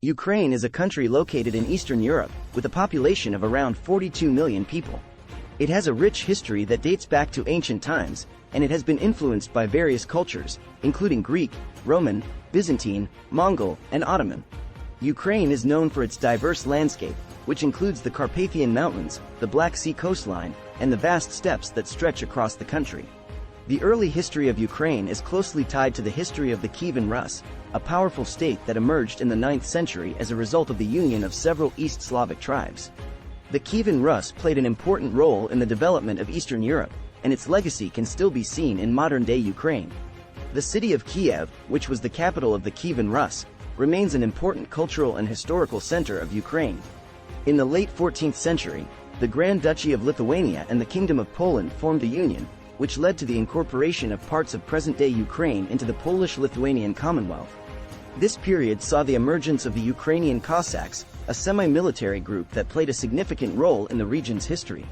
Ukraine is a country located in Eastern Europe, with a population of around 42 million people. It has a rich history that dates back to ancient times, and it has been influenced by various cultures, including Greek, Roman, Byzantine, Mongol, and Ottoman. Ukraine is known for its diverse landscape, which includes the Carpathian Mountains, the Black Sea coastline, and the vast steppes that stretch across the country. The early history of Ukraine is closely tied to the history of the Kievan Rus, a powerful state that emerged in the 9th century as a result of the union of several East Slavic tribes. The Kievan Rus played an important role in the development of Eastern Europe, and its legacy can still be seen in modern-day Ukraine. The city of Kiev, which was the capital of the Kievan Rus, remains an important cultural and historical center of Ukraine. In the late 14th century, the Grand Duchy of Lithuania and the Kingdom of Poland formed a union, which led to the incorporation of parts of present-day Ukraine into the Polish-Lithuanian Commonwealth. This period saw the emergence of the Ukrainian Cossacks, a semi-military group that played a significant role in the region's history.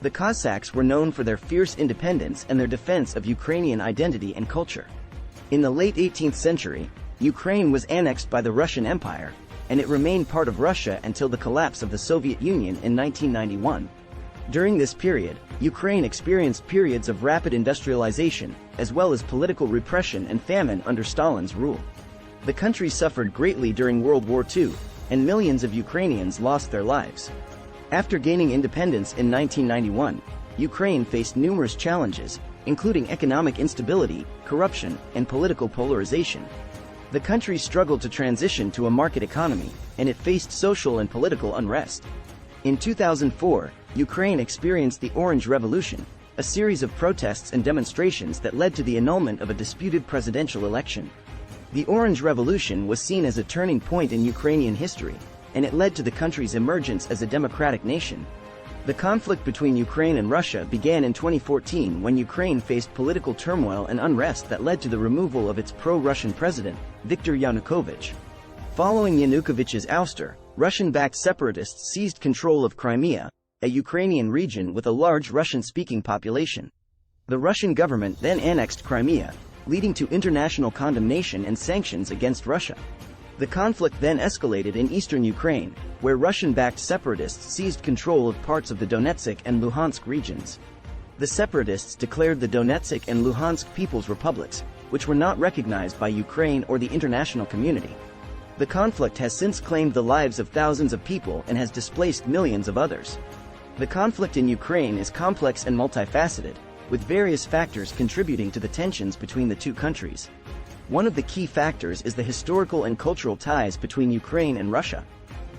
The Cossacks were known for their fierce independence and their defense of Ukrainian identity and culture. In the late 18th century, Ukraine was annexed by the Russian Empire, and it remained part of Russia until the collapse of the Soviet Union in 1991. During this period, Ukraine experienced periods of rapid industrialization, as well as political repression and famine under Stalin's rule. The country suffered greatly during World War II, and millions of Ukrainians lost their lives. After gaining independence in 1991, Ukraine faced numerous challenges, including economic instability, corruption, and political polarization. The country struggled to transition to a market economy, and it faced social and political unrest. In 2004, Ukraine experienced the Orange Revolution, a series of protests and demonstrations that led to the annulment of a disputed presidential election. The Orange Revolution was seen as a turning point in Ukrainian history, and it led to the country's emergence as a democratic nation. The conflict between Ukraine and Russia began in 2014 when Ukraine faced political turmoil and unrest that led to the removal of its pro-Russian president, Viktor Yanukovych. Following Yanukovych's ouster, Russian-backed separatists seized control of Crimea, a Ukrainian region with a large Russian-speaking population. The Russian government then annexed Crimea, leading to international condemnation and sanctions against Russia. The conflict then escalated in eastern Ukraine, where Russian-backed separatists seized control of parts of the Donetsk and Luhansk regions. The separatists declared the Donetsk and Luhansk People's Republics, which were not recognized by Ukraine or the international community. The conflict has since claimed the lives of thousands of people and has displaced millions of others. The conflict in Ukraine is complex and multifaceted, with various factors contributing to the tensions between the two countries. One of the key factors is the historical and cultural ties between Ukraine and Russia.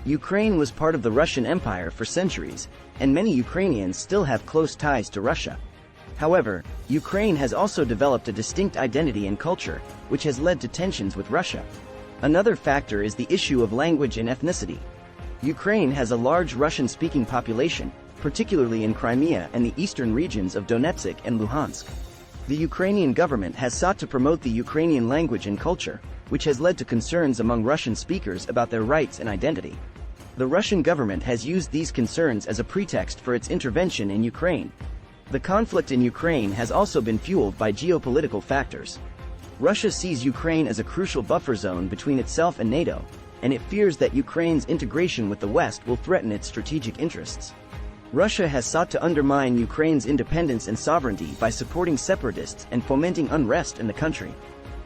Ukraine was part of the Russian Empire for centuries, and many Ukrainians still have close ties to Russia. However, Ukraine has also developed a distinct identity and culture, which has led to tensions with Russia. Another factor is the issue of language and ethnicity. Ukraine has a large Russian-speaking population, particularly in Crimea and the eastern regions of Donetsk and Luhansk. The Ukrainian government has sought to promote the Ukrainian language and culture, which has led to concerns among Russian speakers about their rights and identity. The Russian government has used these concerns as a pretext for its intervention in Ukraine. The conflict in Ukraine has also been fueled by geopolitical factors. Russia sees Ukraine as a crucial buffer zone between itself and NATO, and it fears that Ukraine's integration with the West will threaten its strategic interests. Russia has sought to undermine Ukraine's independence and sovereignty by supporting separatists and fomenting unrest in the country.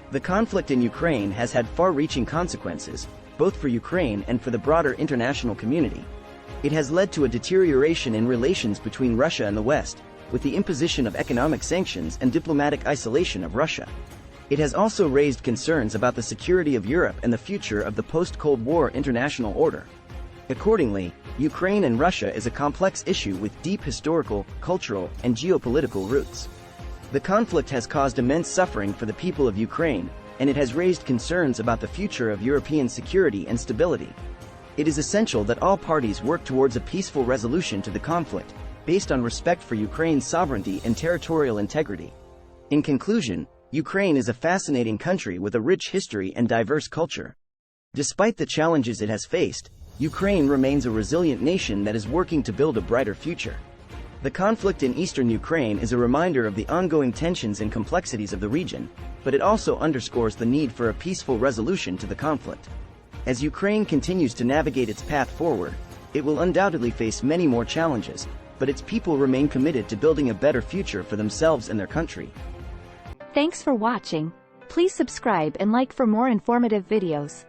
The conflict in Ukraine has had far-reaching consequences, both for Ukraine and for the broader international community. It has led to a deterioration in relations between Russia and the West, with the imposition of economic sanctions and diplomatic isolation of Russia. It has also raised concerns about the security of Europe and the future of the post-Cold War international order. Accordingly, Ukraine and Russia is a complex issue with deep historical, cultural, and geopolitical roots. The conflict has caused immense suffering for the people of Ukraine, and it has raised concerns about the future of European security and stability. It is essential that all parties work towards a peaceful resolution to the conflict, based on respect for Ukraine's sovereignty and territorial integrity. In conclusion, Ukraine is a fascinating country with a rich history and diverse culture. Despite the challenges it has faced, Ukraine remains a resilient nation that is working to build a brighter future. The conflict in eastern Ukraine is a reminder of the ongoing tensions and complexities of the region, but it also underscores the need for a peaceful resolution to the conflict. As Ukraine continues to navigate its path forward, it will undoubtedly face many more challenges, but its people remain committed to building a better future for themselves and their country. Thanks for watching. Please subscribe and like for more informative videos.